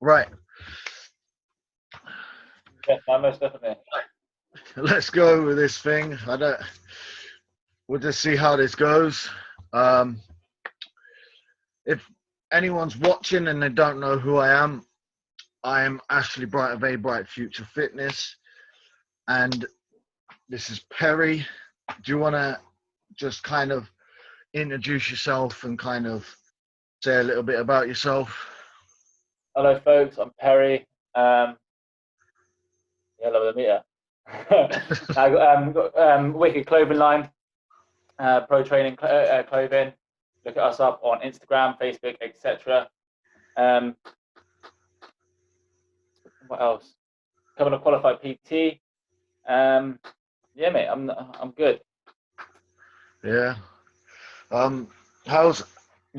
Right. Yeah, no, most definitely. Let's go with this thing. We'll just see how this goes. Um, if anyone's watching and they don't know who I am Ashley Bright of A Bright Future Fitness, and this is Perry. Do you want to just kind of introduce yourself and kind of say a little bit about yourself? Hello, folks. I'm Perry. Yeah, love the meter. I got Wicked Clothing Line, pro training clothing. Look at us up on Instagram, Facebook, etc. What else? Becoming a qualified PT. Yeah, mate, I'm good. Yeah. How's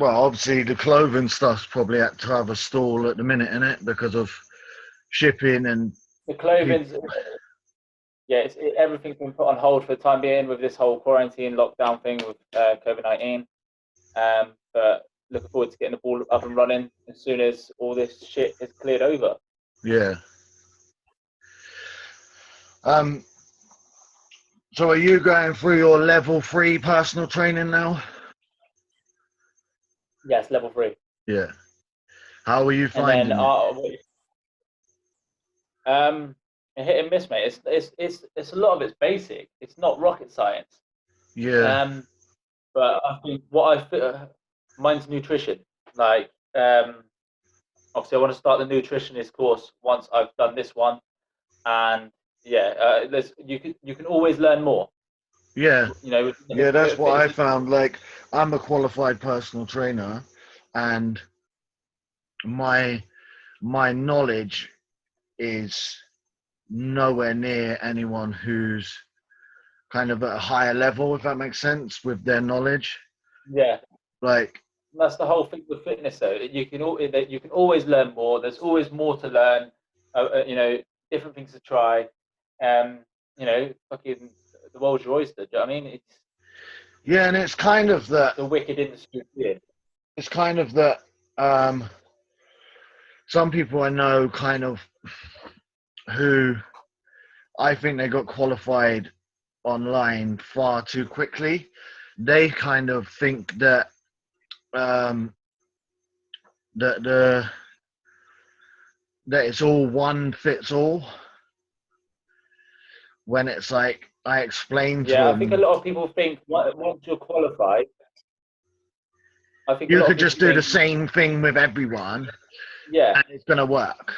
obviously the clothing stuff's probably had to have a stall at the minute, innit? Because of shipping and The clothing's everything's been put on hold for the time being with this whole quarantine lockdown thing with COVID-19. But looking forward to getting the ball up and running as soon as all this shit is cleared over. yeah. So are you going through your level 3 personal training now? Yes, level 3. Yeah. How are you finding it? Hit and miss, mate. It's a lot of it's basic. It's not rocket science. Yeah. But I think mine's nutrition. Like, obviously, I want to start the nutritionist course once I've done this one, and yeah, you can always learn more. Yeah. You know. Yeah, that's what I found. Like, I'm a qualified personal trainer, and my knowledge is nowhere near anyone who's kind of at a higher level, if that makes sense, with their knowledge. Yeah. Like, that's the whole thing with fitness, though. You can always learn more. There's always more to learn. You know, different things to try. You know, fucking the world's your oyster. Do you know what I mean? Yeah, and it's kind of that. The wicked industry. It's kind of that. Some people I know, kind of, who I think they got qualified online far too quickly. They kind of think that that it's all one fits all, when it's like I explained to them. I think a lot of people think once you're qualified, I think you could just do the same thing with everyone. Yeah, and it's gonna work.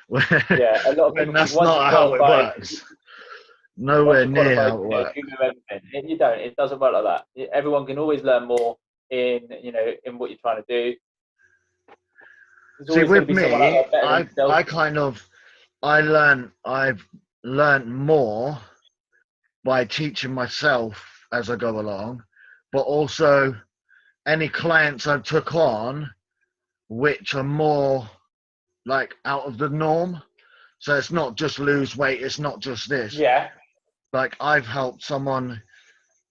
Yeah, a lot of people. That's not how it works. Nowhere near how it works. You don't. It doesn't work like that. Everyone can always learn more in what you're trying to do. See, with me, I've learned more by teaching myself as I go along, but also any clients I took on, which are more like out of the norm. So it's not just lose weight. It's not just this. Yeah. Like, I've helped someone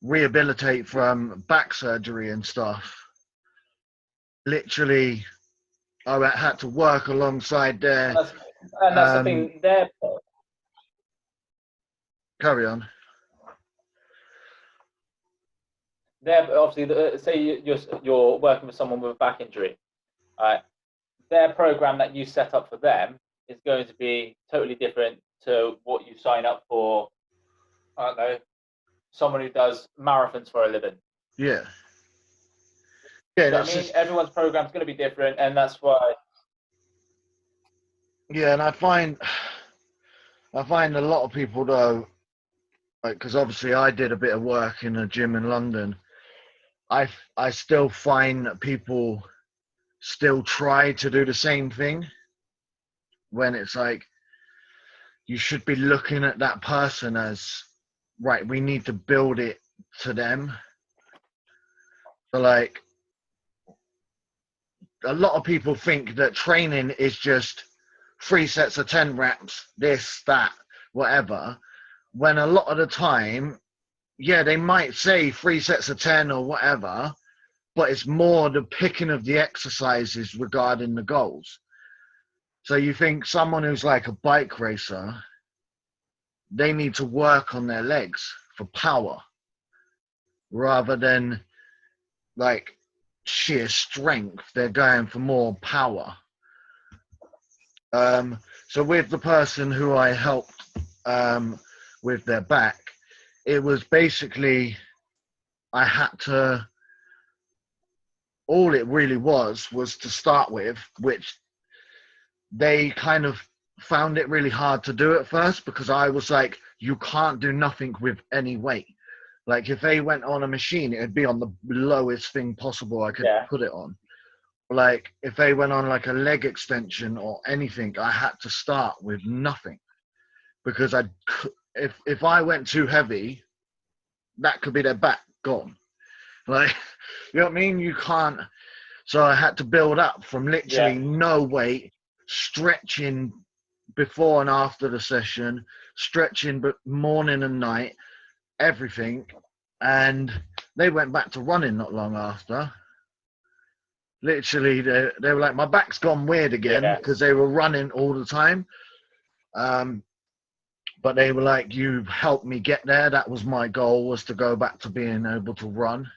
rehabilitate from back surgery and stuff. Literally, I had to work alongside their. And that's the thing. Carry on. Obviously, say you're working with someone with a back injury, right? Their program that you set up for them is going to be totally different to what you sign up for. I don't know, someone who does marathons for a living. Yeah. Yeah, I mean, everyone's program is going to be different, and that's why. Yeah, and I find a lot of people, though, like, because obviously I did a bit of work in a gym in London. I still find that people still try to do the same thing, when it's like you should be looking at that person as, right, we need to build it to them. So, like, a lot of people think that training is just 3 sets of 10 reps, this, that, whatever, when a lot of the time, yeah, they might say 3 sets of 10 or whatever, but it's more the picking of the exercises regarding the goals. So you think someone who's like a bike racer, they need to work on their legs for power rather than like sheer strength. They're going for more power. So with the person who I helped with their back, it was basically I had to, all it really was to start with, which they kind of found it really hard to do at first because I was like, you can't do nothing with any weight. Like if they went on a machine, it'd be on the lowest thing possible I could put it on. Like if they went on like a leg extension or anything, I had to start with nothing because if I went too heavy, that could be their back gone. Like, you know what I mean? You can't. So I had to build up from literally no weight, stretching before and after the session, stretching but morning and night, everything. And they went back to running not long after. Literally, they were like, my back's gone weird again because they were running all the time. But they were like, you helped me get there. That was my goal, was to go back to being able to run.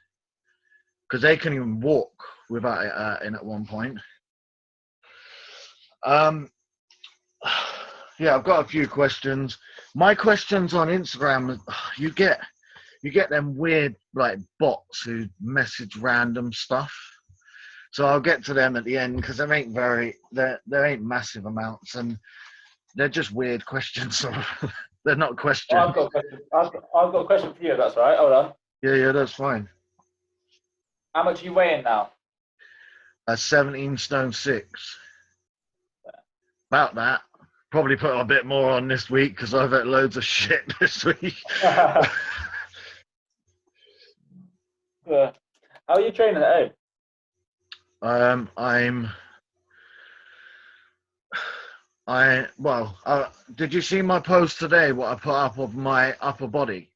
Because they couldn't even walk without it hurting at one point. Yeah, I've got a few questions. My questions on Instagram, you get them weird like bots who message random stuff. So I'll get to them at the end because there ain't massive amounts and they're just weird questions. So they're not questions. Well, I've got a question for you, if that's all right. Hold on. Yeah, that's fine. How much are you weighing now? 17 stone 6. About that. Probably put a bit more on this week because I've had loads of shit this week. How are you training at home? Did you see my post today? What I put up of my upper body?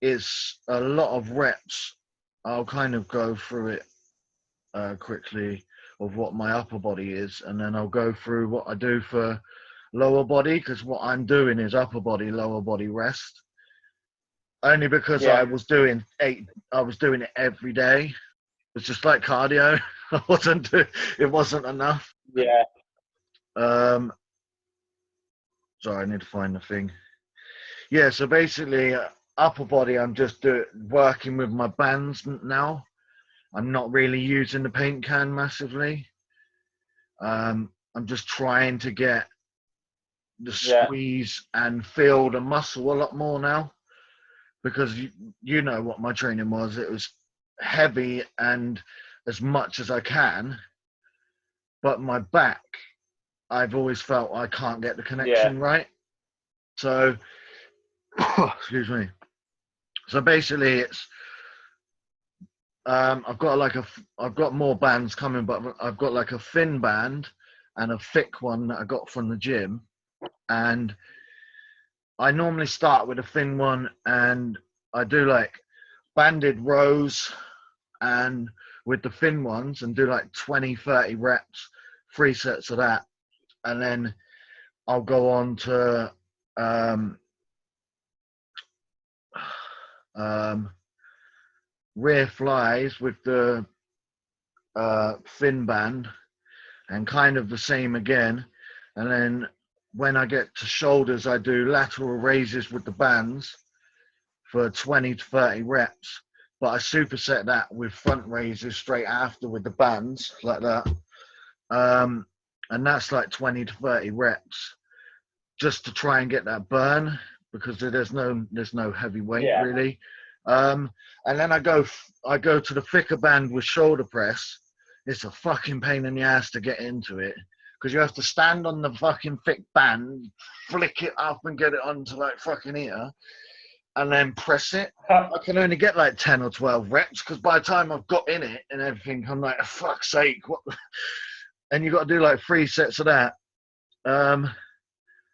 It's a lot of reps. I'll kind of go through it quickly of what my upper body is, and then I'll go through what I do for lower body because what I'm doing is upper body, lower body rest. Only because I was doing it every day. It's just like cardio. It wasn't enough. Yeah. Sorry, I need to find the thing. Yeah, so basically, upper body, I'm just working with my bands now. I'm not really using the paint can massively. I'm just trying to get the squeeze and feel the muscle a lot more now. Because you know what my training was. It was heavy and as much as I can. But my back, I've always felt I can't get the connection right. So, excuse me. So basically, it's I've got more bands coming, but I've got like a thin band and a thick one that I got from the gym, and I normally start with a thin one, and I do like banded rows and with the thin ones and do like 20-30 reps, 3 sets of that, and then I'll go on to rear flies with the thin band and kind of the same again, and then when I get to shoulders I do lateral raises with the bands for 20 to 30 reps, but I superset that with front raises straight after with the bands like that, and that's like 20 to 30 reps just to try and get that burn because there's no heavy weight really. And then I go to the thicker band with shoulder press. It's a fucking pain in the ass to get into it because you have to stand on the fucking thick band, flick it up and get it onto like fucking here, and then press it. I can only get like 10 or 12 reps because by the time I've got in it and everything, I'm like, oh, fuck's sake, what? And you got to do like 3 sets of that. And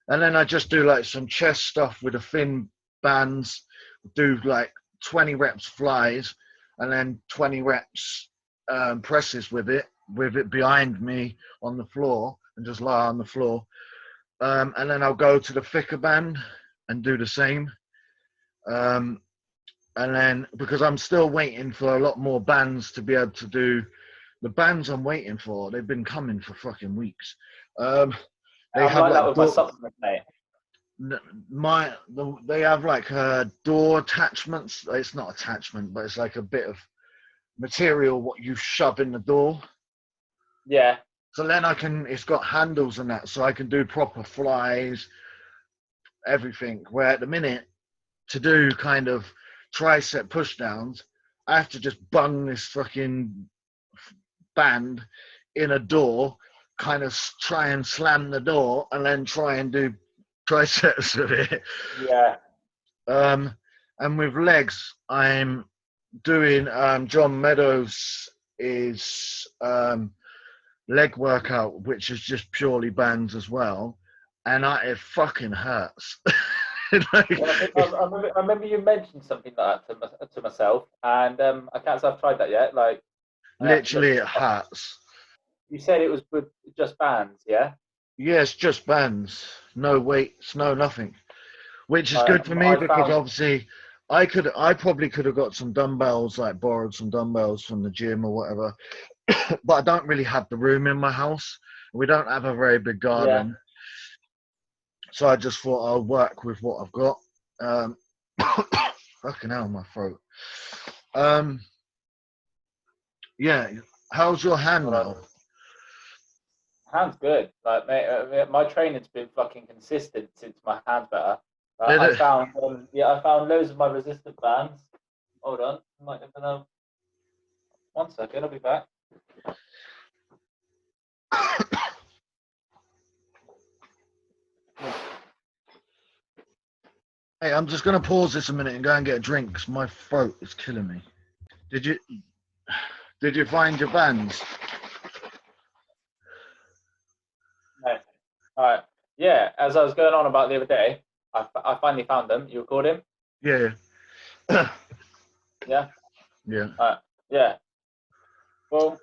then I just do like some chest stuff with the thin bands, do like 20 reps flies, and then 20 reps presses with it behind me on the floor, and just lie on the floor. And then I'll go to the thicker band and do the same. And then, because I'm still waiting for a lot more bands to be able to do the bands I'm waiting for, they've been coming for fucking weeks. They I'm have like that like with my supplement, mate. they have like door attachments. It's not attachment, but it's like a bit of material what you shove in the door. Yeah. So then it's got handles and that, so I can do proper flies, everything. Where at the minute, to do kind of tricep push downs, I have to just bung this fucking band in a door, kind of try and slam the door, and then try and do triceps with it. Yeah. And with legs, I'm doing John Meadows is leg workout, which is just purely bands as well, and it fucking hurts. Like, I remember you mentioned something like that to myself, and I can't say I've tried that yet. Like, literally, it hurts. You said it was with just bands, yeah? Yes, just bands, no weights, no nothing, which is good for me because obviously I probably could have got some dumbbells, like borrowed some dumbbells from the gym or whatever, but I don't really have the room in my house. We don't have a very big garden. Yeah. So I just thought I'll work with what I've got. Fucking hell, my throat. Yeah, how's your hand now? Hand's good. Like, mate, my training's been fucking consistent since my hand's better. I found loads of my resistant bands. Hold on, I might have to 1 second, I'll be back. Hey, I'm just going to pause this a minute and go and get a drink because my throat is killing me. Did you find your bands? No. All right. Yeah, as I was going on about the other day, I finally found them. You record him? Yeah. Yeah? Yeah. All right. Yeah. Well,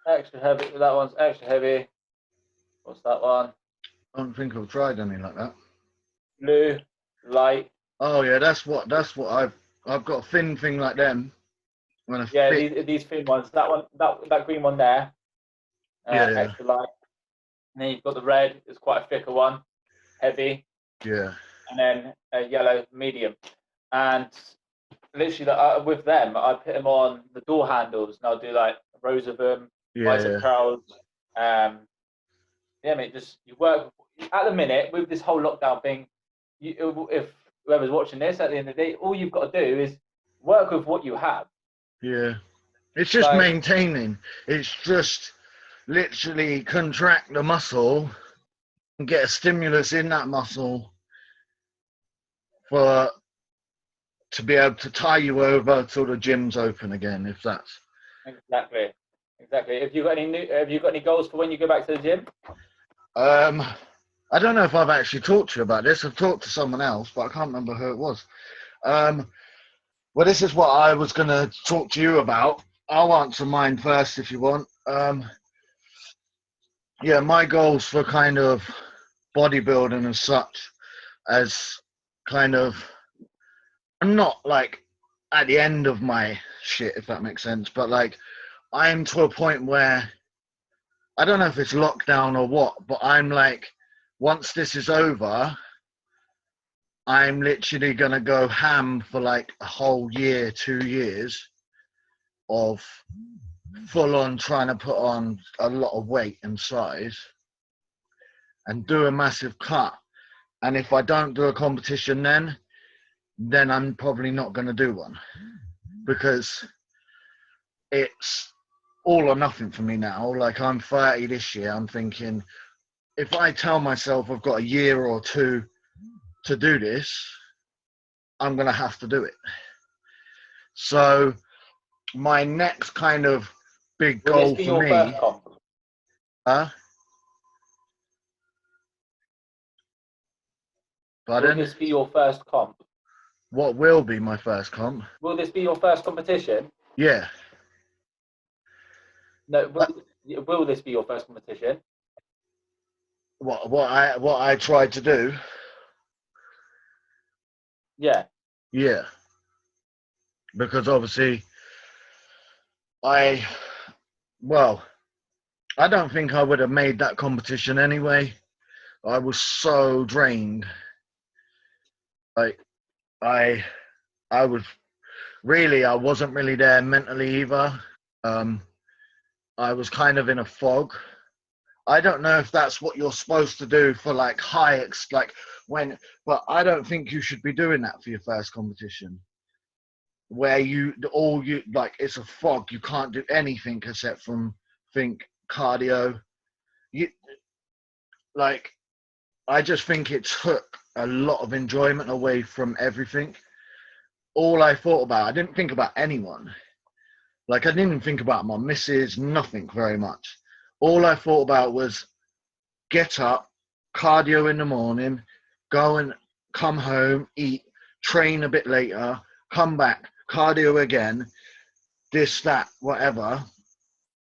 extra heavy. That one's extra heavy. What's that one? I don't think I've tried any like that. Blue, light. Oh yeah, that's what I've got a thin thing like them. These thin ones. That green one there. Extra light. And then you've got the red. It's quite a thicker one, heavy. Yeah. And then a yellow, medium. And literally, with them, I put them on the door handles, and I'll do like rows of them, bicep curls. Yeah, mate. Just you work at the minute with this whole lockdown thing. If whoever's watching this at the end of the day, all you've got to do is work with what you have. Yeah, it's just maintaining. It's just literally contract the muscle and get a stimulus in that muscle to be able to tie you over till the gym's open again. If that's exactly. Have you got any goals for when you go back to the gym? I don't know if I've actually talked to you about this. I've talked to someone else, but I can't remember who it was. Well, this is what I was going to talk to you about. I'll answer mine first if you want. Yeah, my goals for kind of bodybuilding and such, as kind of, I'm not like at the end of my shit, if that makes sense, but like I'm to a point where I don't know if it's lockdown or what, but I'm like, once this is over, I'm literally going to go ham for like a whole year, 2 years of full on trying to put on a lot of weight and size and do a massive cut. And if I don't do a competition then I'm probably not going to do one, because it's all or nothing for me now. Like, I'm 30 this year. I'm thinking, if I tell myself I've got a year or two to do this, I'm going to have to do it. So my next kind of big goal for me... Pardon? Will this be your first comp? What will be my first comp? Will this be your first competition? Yeah. No, will this be your first competition? What I tried to do. Yeah. Yeah, because obviously well, I don't think I would have made that competition anyway. I was so drained. Like I I was really, I wasn't really there mentally either. Um, I was kind of in a fog. I don't know if that's what you're supposed to do for like hikes, like when, but I don't think you should be doing that for your first competition, where you like it's a fog. You can't do anything except from think cardio. You like, I just think it took a lot of enjoyment away from everything. All I thought about, I didn't think about anyone. Like I didn't even think about my missus, nothing very much. All I thought about was get up, cardio in the morning, go and come home, eat, train a bit later, come back, cardio again, this, that, whatever.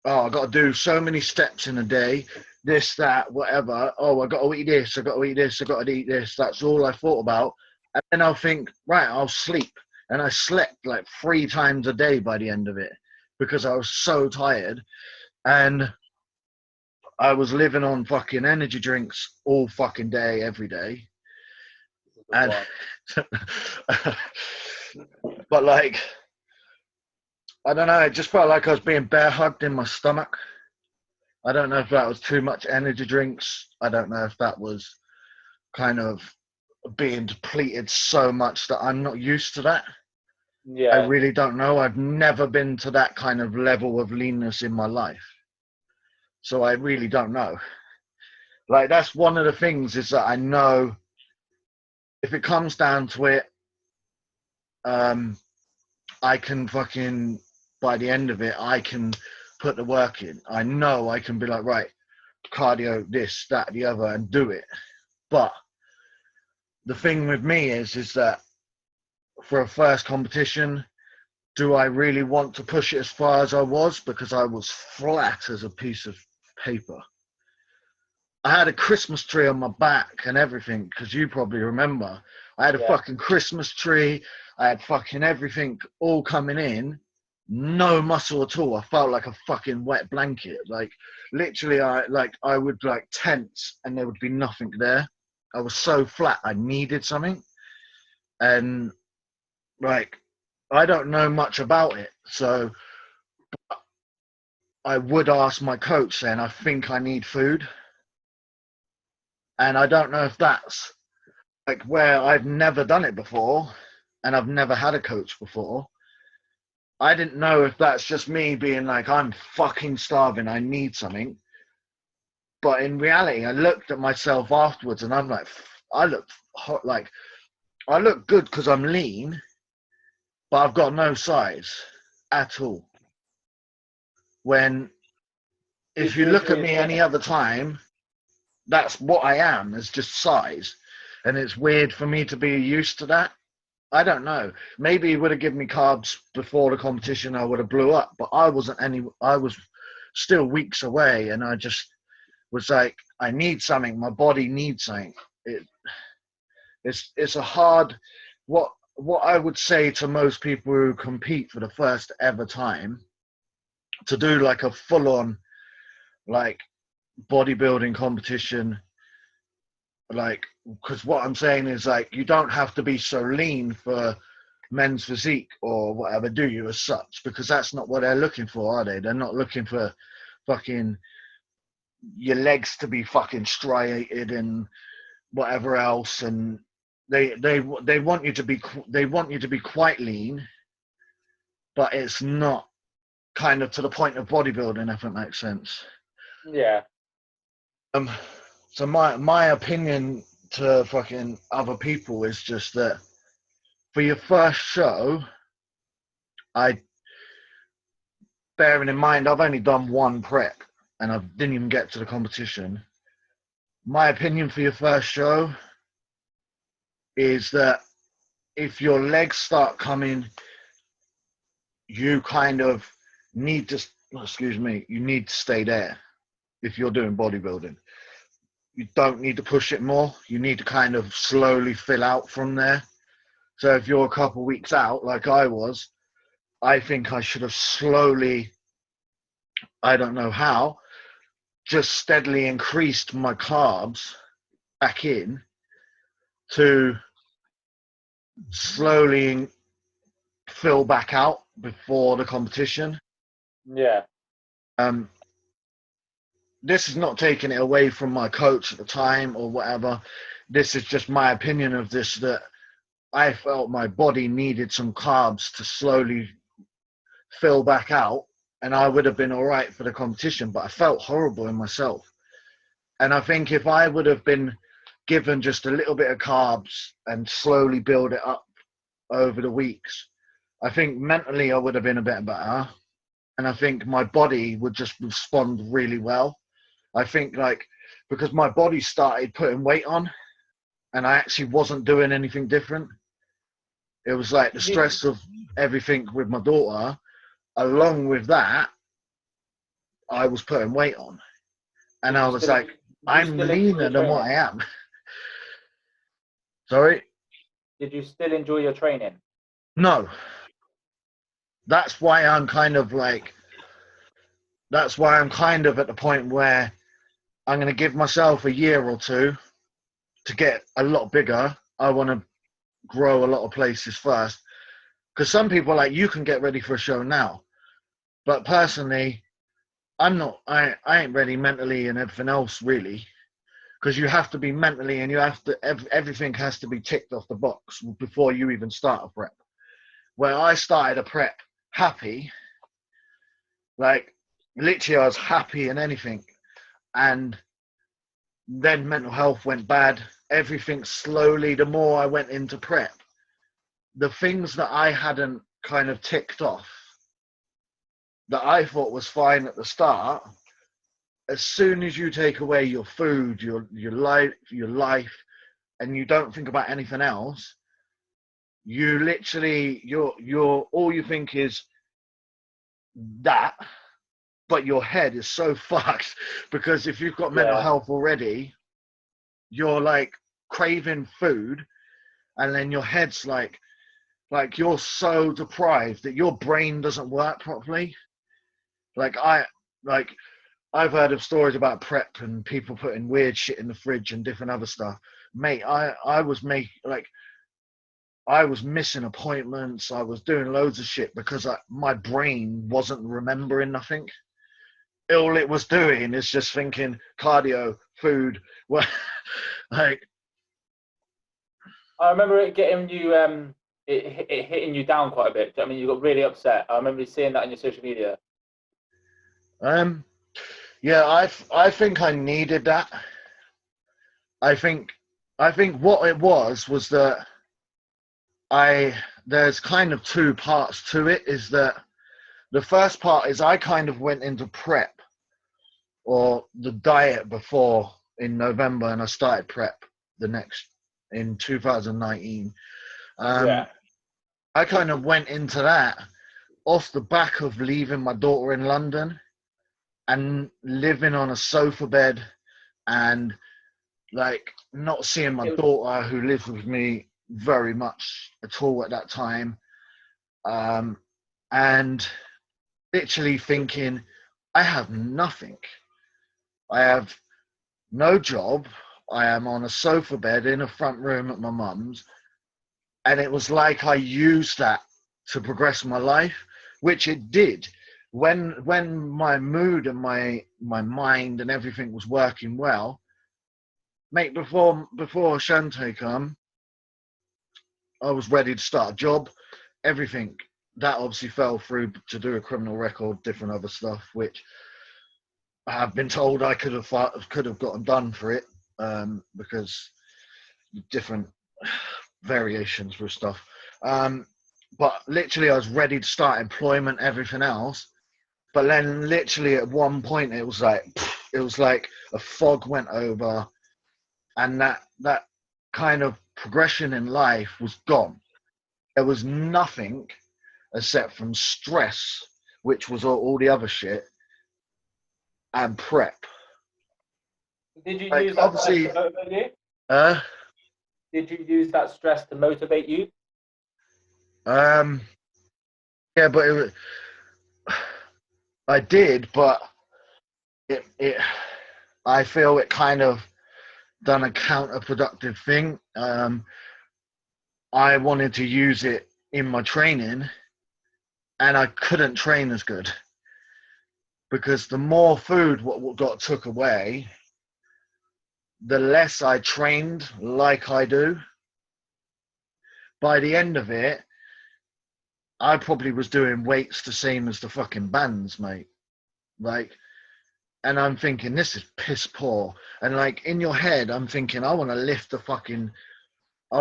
Oh, I got to do so many steps in a day, this, that, whatever. Oh, I got to eat this, I got to eat this, I got to eat this. That's all I thought about. And then I'll think, right, I'll sleep. And I slept like 3 times a day by the end of it because I was so tired. And I was living on fucking energy drinks all fucking day, every day. And but like, I don't know, it just felt like I was being bear hugged in my stomach. I don't know if that was too much energy drinks. I don't know if that was kind of being depleted so much that I'm not used to that. I Yeah. really don't know. I've never been to that kind of level of leanness in my life. So I really don't know. Like, that's one of the things, is that I know if it comes down to it, I can fucking, by the end of it, I can put the work in. I know I can be like, right, cardio, this, that, the other, and do it. But the thing with me is that for a first competition, do I really want to push it as far as I was? Because I was flat as a piece of paper. I had a Christmas tree on my back and everything, because you probably remember. I had a fucking Christmas tree. I had fucking everything all coming in. No muscle at all. I felt like a fucking wet blanket. Like, literally, I would like tense and there would be nothing there. I was so flat. I needed something. And like, I don't know much about it. So I would ask my coach saying, I think I need food. And I don't know if that's like where I've never done it before and I've never had a coach before. I didn't know if that's just me being like, I'm fucking starving, I need something. But in reality, I looked at myself afterwards and I'm like, I look hot, like, I look good because I'm lean, but I've got no size at all. When, if you look at me any other time, that's what I am, is just size. And it's weird for me to be used to that. I don't know. Maybe he would have given me carbs before the competition, I would have blew up. But I was still weeks away, and I just was like, I need something. My body needs something. It's a hard, what I would say to most people who compete for the first ever time, to do like a full on like bodybuilding competition, like, because what I'm saying is, like, you don't have to be so lean for men's physique or whatever, do you, as such? Because that's not what they're looking for, are they? They're not looking for fucking your legs to be fucking striated and whatever else, and they want you to be quite lean, but it's not kind of to the point of bodybuilding, if it makes sense. Yeah. So my opinion to fucking other people is just that for your first show, bearing in mind I've only done one prep and I didn't even get to the competition. My opinion for your first show is that if your legs start coming, you kind of need to excuse me, you need to stay there if you're doing bodybuilding. You don't need to push it more. You need to kind of slowly fill out from there. So if you're a couple of weeks out, like I was, I think I should have slowly, I don't know how, just steadily increased my carbs back in to slowly fill back out before the competition. Yeah. This is not taking it away from my coach at the time or whatever. This is just my opinion of this, that I felt my body needed some carbs to slowly fill back out, and I would have been all right for the competition, but I felt horrible in myself. And I think if I would have been given just a little bit of carbs and slowly build it up over the weeks, I think mentally I would have been a bit better. And I think my body would just respond really well. I think, like, because my body started putting weight on and I actually wasn't doing anything different. It was like the stress of everything with my daughter. Along with that, I was putting weight on. And I was like, I'm leaner than what I am. Sorry? Did you still enjoy your training? No. That's why I'm kind of like, that's why I'm kind of at the point where I'm going to give myself a year or two to get a lot bigger. I want to grow a lot of places first. Because some people are like, you can get ready for a show now. But personally, I'm not, I ain't ready mentally and everything else really. Because you have to be mentally and you have to, everything has to be ticked off the box before you even start a prep. Where I started a prep happy, like literally I was happy in anything. And then mental health went bad. Everything slowly, the more I went into prep, the things that I hadn't kind of ticked off that I thought was fine at the start, as soon as you take away your food, your life, and you don't think about anything else, you literally, you're all you think is that, but your head is so fucked because if you've got mental health already, you're like craving food, and then your head's like you're so deprived that your brain doesn't work properly. I've heard of stories about prep and people putting weird shit in the fridge and different other stuff. Mate, I was missing appointments. I was doing loads of shit because my brain wasn't remembering nothing. All it was doing is just thinking cardio, food. Well, like I remember it getting you, it hitting you down quite a bit. I mean, you got really upset. I remember seeing that on your social media. Yeah, I think I needed that. I think what it was that there's kind of two parts to it. Is that the first part is I kind of went into prep or the diet before in November, and I started prep in 2019. I kind of went into that off the back of leaving my daughter in London and living on a sofa bed and like not seeing my daughter who lives with me very much at all at that time. And literally thinking, I have nothing. I have no job. I am on a sofa bed in a front room at my mum's. And it was like I used that to progress my life, which it did. When my mood and my mind and everything was working well, mate, before Shante come, I was ready to start a job. Everything that obviously fell through to do a criminal record, different other stuff, which I have been told I could have gotten done for it because different variations with stuff. But literally, I was ready to start employment, everything else. But then, literally, at one point, it was like a fog went over, and that kind of progression in life was gone. There was nothing except from stress which was all the other shit, and prep. Did you Like, use that obviously, stress to motivate you? uh, Did you use that stress to motivate you? yeah, but I did, but I feel it kind of done a counterproductive thing. I wanted to use it in my training, and I couldn't train as good because the more food what got took away, the less I trained like I do. By the end of it, I probably was doing weights the same as the fucking bands, mate. Like, and I'm thinking, this is piss poor. And like in your head, I'm thinking, I want to lift properly. I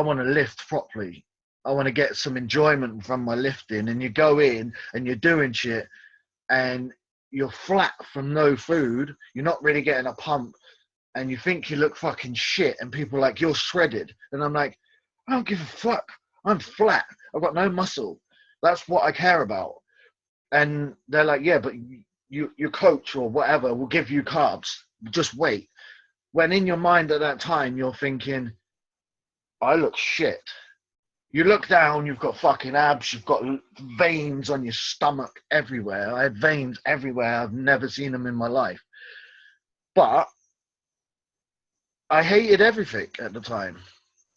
want to get some enjoyment from my lifting. And you go in and you're doing shit and you're flat from no food. You're not really getting a pump and you think you look fucking shit. And people are like, you're shredded. And I'm like, I don't give a fuck. I'm flat. I've got no muscle. That's what I care about. And they're like, yeah, but your coach or whatever will give you carbs. Just wait. When in your mind at that time, you're thinking, I look shit. You look down, you've got fucking abs, you've got veins on your stomach everywhere. I had veins everywhere. I've never seen them in my life. But I hated everything at the time,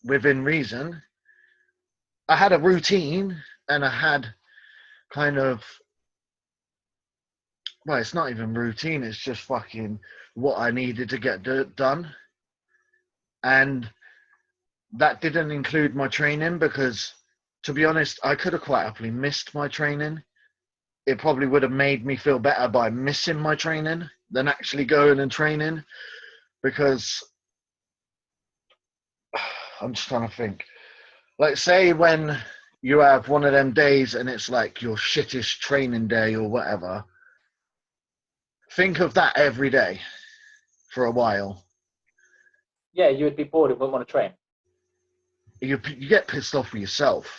within reason. I had a routine and I had kind of, well, it's not even routine, it's just fucking what I needed to get done. And that didn't include my training because, to be honest, I could have quite happily missed my training. It probably would have made me feel better by missing my training than actually going and training, because I'm just trying to think. Like, say when you have one of them days and it's like your shittest training day or whatever, think of that every day for a while. Yeah, you would be bored and wouldn't want to train. You get pissed off with yourself.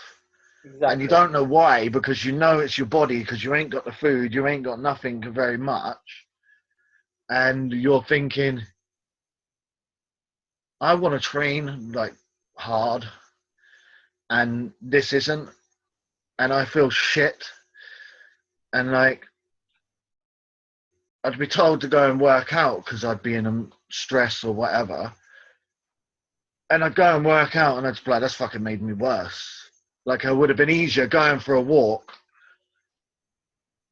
Exactly. And you don't know why, because you know it's your body, because you ain't got the food, you ain't got nothing very much. And you're thinking, I want to train like hard, and this isn't, and I feel shit. And like, I'd be told to go and work out because I'd be in stress or whatever. And I'd go and work out and I'd be like, that's fucking made me worse. Like, it would have been easier going for a walk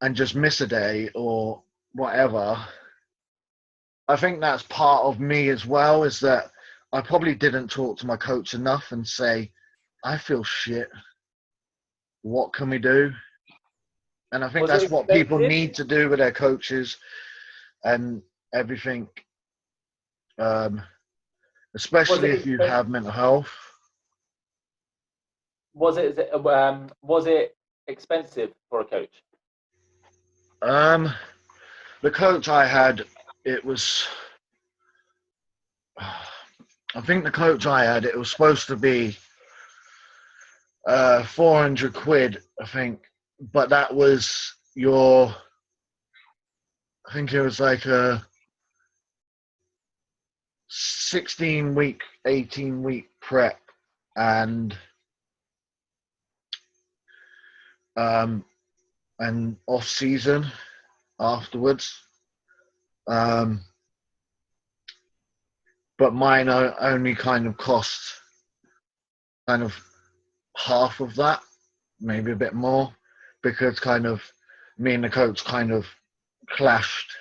and just miss a day or whatever. I think that's part of me as well, is that I probably didn't talk to my coach enough and say, I feel shit. What can we do? And I think that's what people need to do with their coaches and everything, especially if you have mental health. Was it expensive for a coach? The coach I had, it was, I think the coach I had, it was supposed to be 400 quid, I think, but that was I think it was like a 16-week, 18-week prep and off season afterwards. But mine only kind of cost kind of half of that, maybe a bit more, because kind of me and the coach kind of clashed.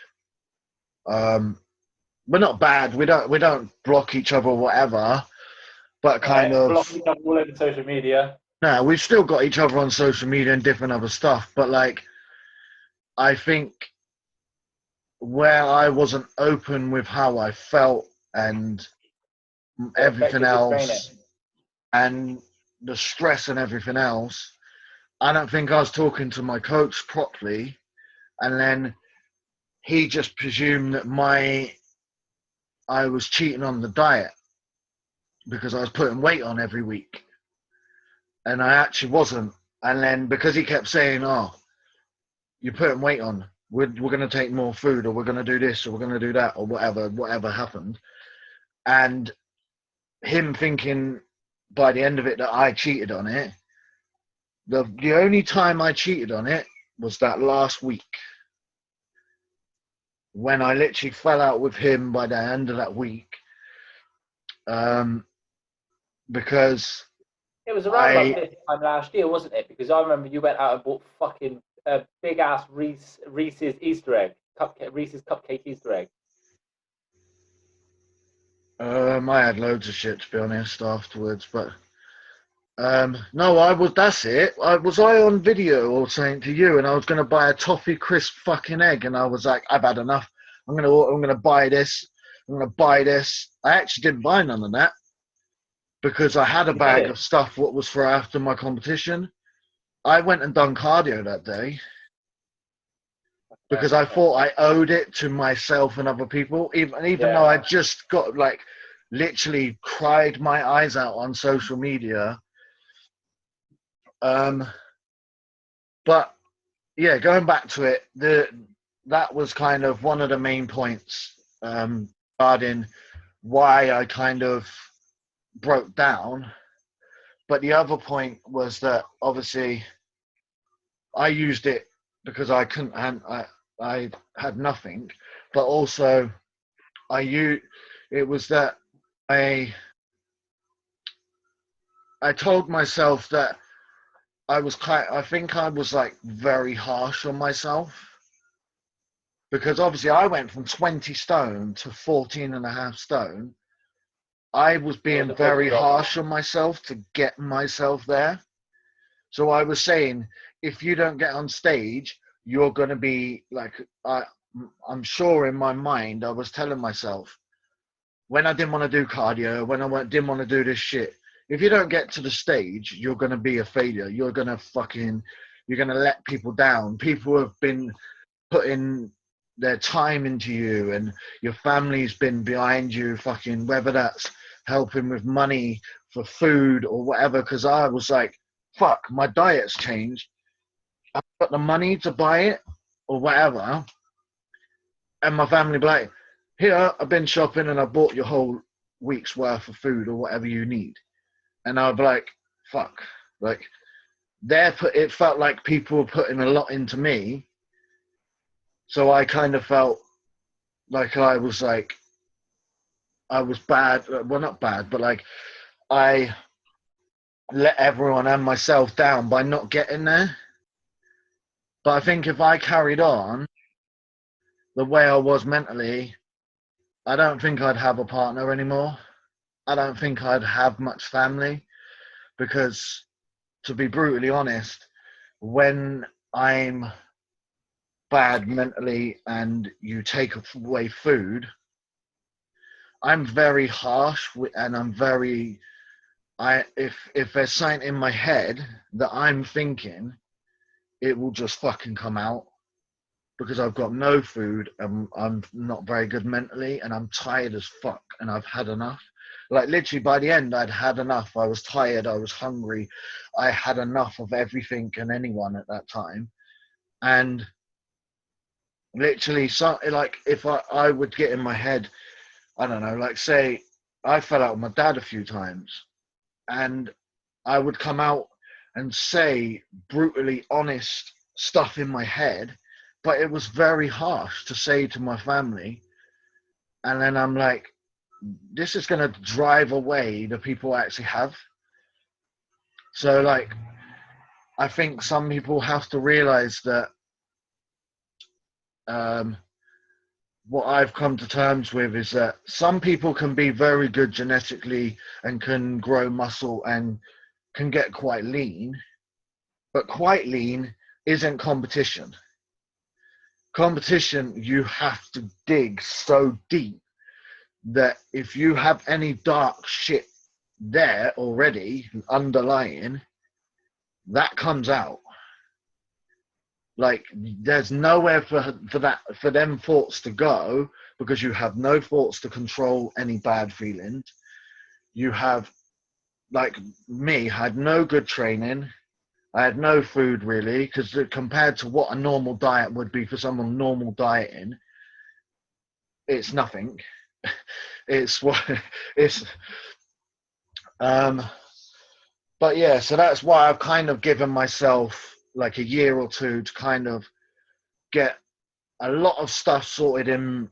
We're not bad. We don't block each other or whatever, but kind of block each other all over social media. No, we've still got each other on social media and different other stuff, but like, I think where I wasn't open with how I felt and everything else, and the stress and everything else, I don't think I was talking to my coach properly, and then he just presumed that I was cheating on the diet because I was putting weight on every week, and I actually wasn't. And then because he kept saying, oh, you're putting weight on. We're going to take more food, or we're going to do this, or we're going to do that, or whatever happened. And him thinking by the end of it that I cheated on it. The only time I cheated on it was that last week, when I literally fell out with him by the end of that week. Because it was around about this time last year, wasn't it? Because I remember you went out and bought fucking big ass Reese's Easter egg, Reese's cupcake Easter egg. I had loads of shit, to be honest, afterwards, but no, that's it. Was I on video or saying to you, and I was going to buy a toffee crisp fucking egg, and I was like, I've had enough. I'm gonna buy this. I'm gonna buy this. I actually didn't buy none of that because I had a bag of stuff what was for after my competition. I went and done cardio that day because I thought I owed it to myself and other people, even though I just got like literally cried my eyes out on social media. But yeah, going back to it, that was kind of one of the main points regarding why I kind of broke down. But the other point was that obviously I used it because I couldn't, I had nothing, but also it was that I told myself that I think I was like very harsh on myself, because obviously I went from 20 stone to 14.5 stone. I was being very harsh on myself to get myself there. So I was saying, if you don't get on stage, you're going to be like, I'm sure in my mind, I was telling myself, when I didn't want to do cardio, when I didn't want to do this shit, if you don't get to the stage, you're going to be a failure. You're going to let people down. People have been putting their time into you, and your family's been behind you, fucking, whether that's helping with money for food or whatever. Because I was like, fuck, my diet's changed. I've got the money to buy it or whatever. And my family be like, here, I've been shopping and I bought your whole week's worth of food or whatever you need. And I'd be like, fuck. Like, it felt like people were putting a lot into me. So I kind of felt like I was bad. Well, not bad, but like I let everyone and myself down by not getting there. But I think if I carried on the way I was mentally, I don't think I'd have a partner anymore. I don't think I'd have much family, because to be brutally honest, when I'm bad mentally and you take away food, I'm very harsh, and if there's something in my head that I'm thinking, it will just fucking come out, because I've got no food and I'm not very good mentally, and I'm tired as fuck, and I've had enough. Like, literally by the end, I'd had enough. I was tired. I was hungry. I had enough of everything and anyone at that time. And literally, like, if I would get in my head, I don't know, like, say I fell out with my dad a few times, and I would come out and say brutally honest stuff in my head, but it was very harsh to say to my family. And then I'm like, this is going to drive away the people I actually have. So, like, I think some people have to realize that what I've come to terms with is that some people can be very good genetically and can grow muscle and can get quite lean, but quite lean isn't competition. Competition, you have to dig so deep that if you have any dark shit there already underlying, that comes out. Like, there's nowhere for them thoughts to go, because you have no thoughts to control any bad feelings. You have, like me, had no good training. I had no food really, because compared to what a normal diet would be for someone normal dieting, it's nothing. It's what it's. Um, but yeah, so that's why I've kind of given myself like a year or two to kind of get a lot of stuff sorted in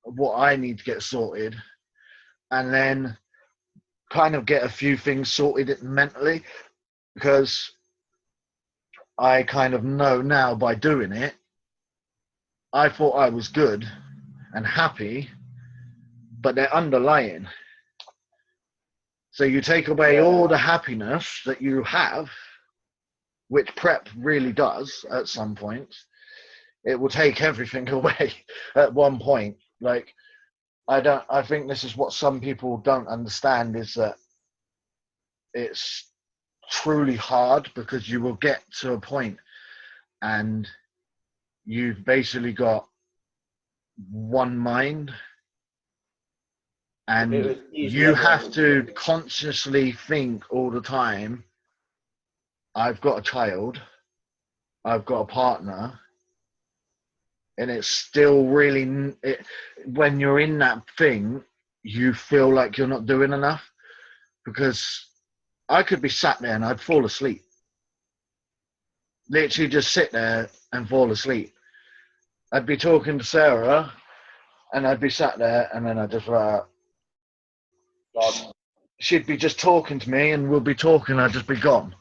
what I need to get sorted, and then kind of get a few things sorted mentally, because I kind of know now by doing it, I thought I was good and happy, but they're underlying. So you take away all the happiness that you have, which prep really does at some point. It will take everything away at one point. Like, I think this is what some people don't understand, is that it's truly hard, because you will get to a point and you've basically got one mind, and you have to consciously think all the time, I've got a child, I've got a partner, and it's still really, when you're in that thing, you feel like you're not doing enough, because I could be sat there and I'd fall asleep. Literally just sit there and fall asleep. I'd be talking to Sarah and I'd be sat there, and then I'd just she'd be just talking to me, and we'll be talking, I'd just be gone.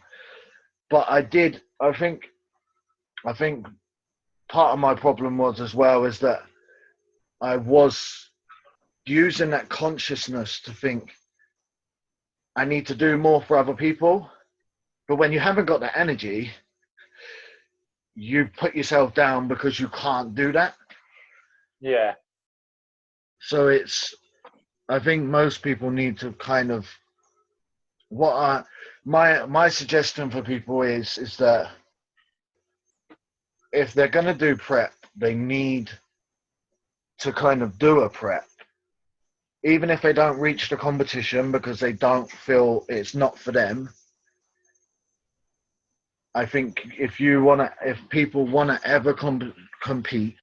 But I think part of my problem was as well is that I was using that consciousness to think I need to do more for other people. But when you haven't got that energy, you put yourself down because you can't do that. Yeah. So I think most people need to kind of, my suggestion for people is that if they're going to do prep, they need to kind of do a prep, even if they don't reach the competition because they don't feel it's not for them. I think if people want to ever compete,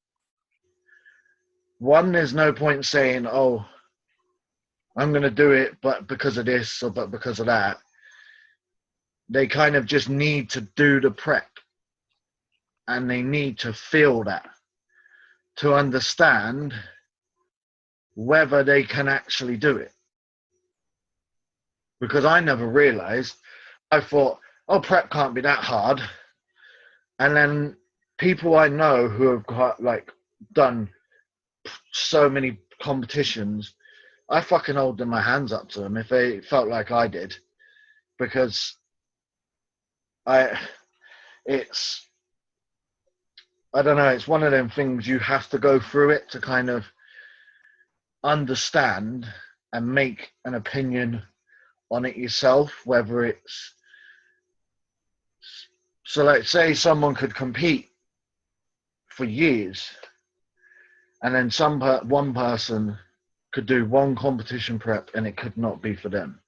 one, there's no point saying, oh, I'm going to do it, but because of this or but because of that. They kind of just need to do the prep, and they need to feel that to understand whether they can actually do it. Because I never realized, I thought, oh, prep can't be that hard. And then people I know who have got, like, done so many competitions, I fucking hold my hands up to them if they felt like I did, because I don't know, it's one of them things you have to go through it to kind of understand and make an opinion on it yourself, whether it's, so like say someone could compete for years, and then one person could do one competition prep and it could not be for them,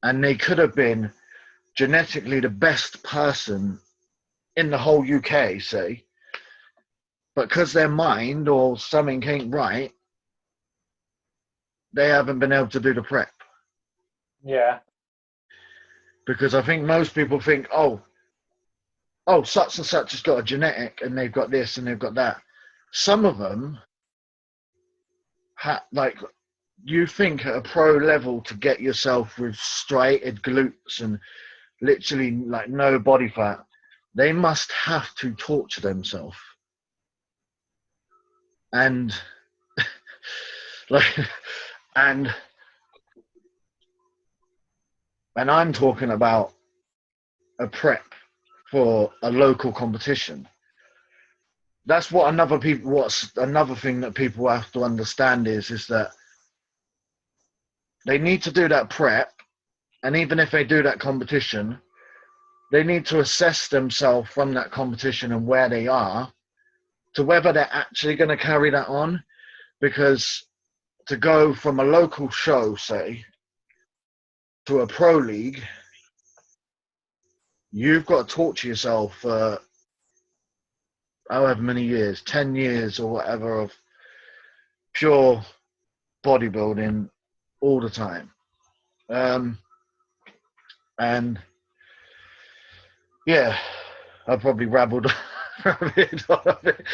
and they could have been genetically the best person in the whole UK, say, but because their mind or something ain't right, they haven't been able to do the prep. Yeah. Because I think most people think, oh, such and such has got a genetic and they've got this and they've got that. Some of them, like, you think at a pro level to get yourself with striated glutes and literally like no body fat, they must have to torture themselves. And like, and I'm talking about a prep for a local competition. That's what's another thing that people have to understand is that they need to do that prep, and even if they do that competition, they need to assess themselves from that competition and where they are to whether they're actually going to carry that on. Because to go from a local show, say, to a pro league, you've got to torture yourself for however many years, 10 years or whatever, of pure bodybuilding all the time. And yeah, I probably rabbled on a bit.